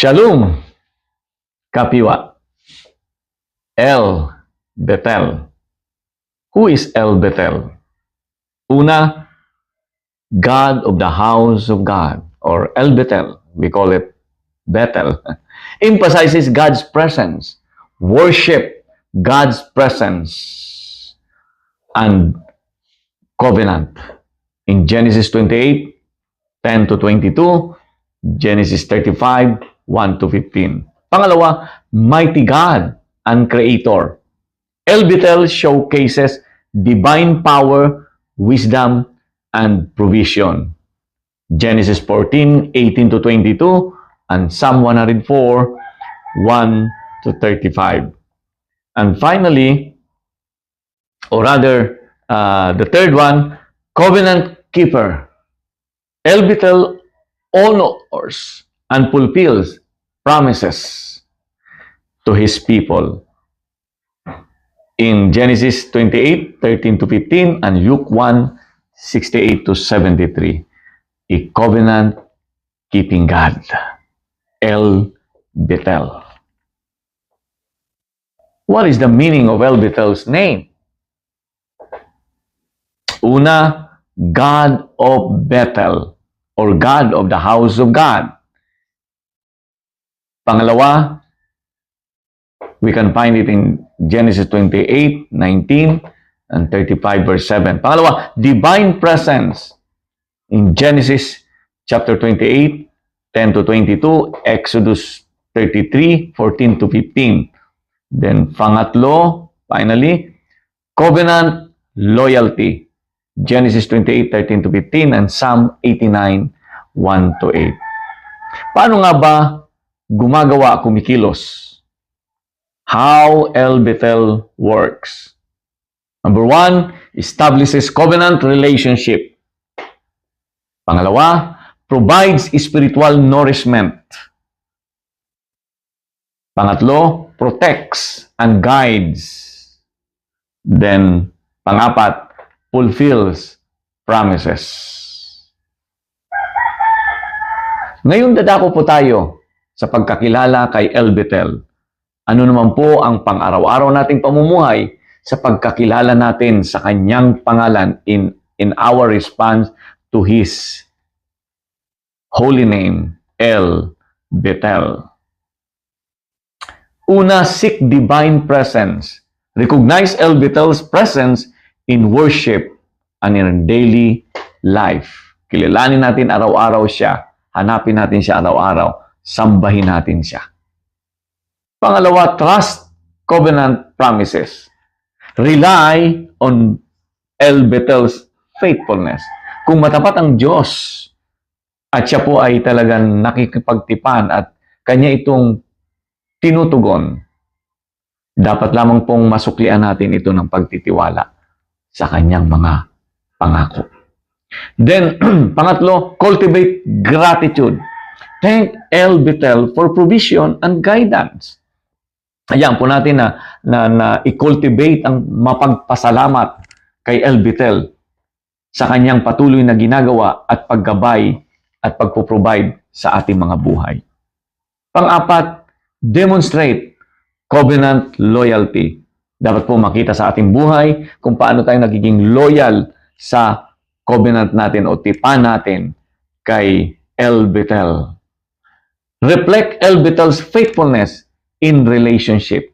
Shalom, Kapiwa. El Bethel. Who is El Bethel? Una, God of the house of God, or El Bethel. We call it Bethel. Emphasizes God's presence. Worship God's presence and covenant. In Genesis 28, 10 to 22, Genesis 35, 1 to 15. Pangalawa, mighty God and Creator. El Bethel showcases divine power, wisdom, and provision. Genesis 14, 18 to 22, and Psalm 104, 1 to 35. And finally, or rather, the third one, covenant keeper. El Bethel honors and fulfills promises to his people. In Genesis 28, 13 to 15, and Luke 1, 68 to 73. A covenant-keeping God. El Bethel. What is the meaning of El Bethel's name? Una, God of Bethel, or God of the house of God. Pangalawa, we can find it in Genesis 28, 19, and 35, verse 7. Pangalawa, divine presence in Genesis chapter 28, 10 to 22, Exodus 33, 14 to 15. Then pangatlo, finally, covenant loyalty. Genesis 28, 13 to 15, and Psalm 89, 1 to 8. Paano nga ba gumagawa, kumikilos? How El Bethel works. Number one, establishes covenant relationship. Pangalawa, provides spiritual nourishment. Pangatlo, protects and guides. Then, pangapat, fulfills promises. Ngayon dadako po tayo sa pagkakilala kay El Bethel. Ano naman po ang pang-araw-araw nating pamumuhay sa pagkakilala natin sa kanyang pangalan in our response to His holy name, El Bethel. Una, seek divine presence. Recognize El Bethel's presence in worship and in daily life. Kilalanin natin araw-araw siya. Hanapin natin siya araw-araw. Sambahin natin siya. Pangalawa, trust covenant promises. Rely on El Bethel's faithfulness. Kung matapat ang Diyos at siya po ay talagang nakikipagtipan at kanya itong tinutugon, dapat lamang pong masuklian natin ito ng pagtitiwala sa kanyang mga pangako. Then, pangatlo, cultivate gratitude. Thank El Bethel for provision and guidance. Ayan po natin na i-cultivate ang mapagpasalamat kay El Bethel sa kanyang patuloy na ginagawa at paggabay at pagpo-provide sa ating mga buhay. Pang-apat, demonstrate covenant loyalty. Dapat po makita sa ating buhay kung paano tayo nagiging loyal sa covenant natin o tipan natin kay El Bethel. Reflect El Bethel's faithfulness in relationship.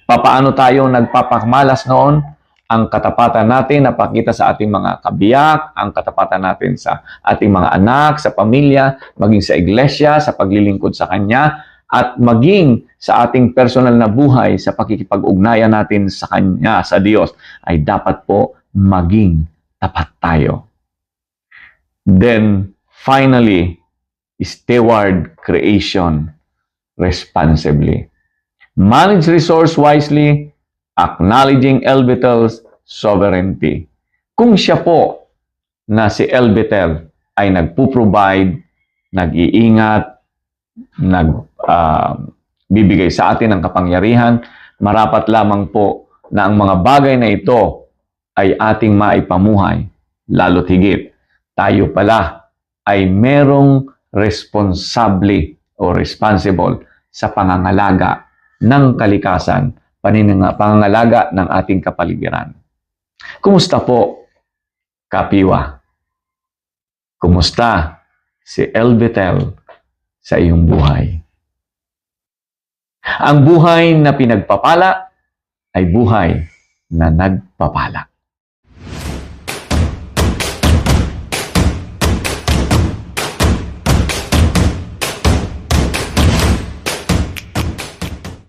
Papaano tayo nagpapakamalas noon? Ang katapatan natin na pakita sa ating mga kabiyak, ang katapatan natin sa ating mga anak, sa pamilya, maging sa iglesia, sa paglilingkod sa Kanya, at maging sa ating personal na buhay, sa pakikipag-ugnayan natin sa Kanya, sa Diyos, ay dapat po maging tapat tayo. Then, finally, steward creation responsibly. Manage resource wisely, acknowledging El Bethel's sovereignty. Kung siya po na si El Bethel ay nagpo-provide, nag-iingat, bibigay sa atin ng kapangyarihan, marapat lamang po na ang mga bagay na ito ay ating maipamuhay. Lalo't higit, tayo pala ay merong responsable o responsible sa pangangalaga ng kalikasan, pangangalaga ng ating kapaligiran. Kumusta po, Kapiwa? Kumusta si Elvitel sa iyong buhay? Ang buhay na pinagpapala ay buhay na nagpapala.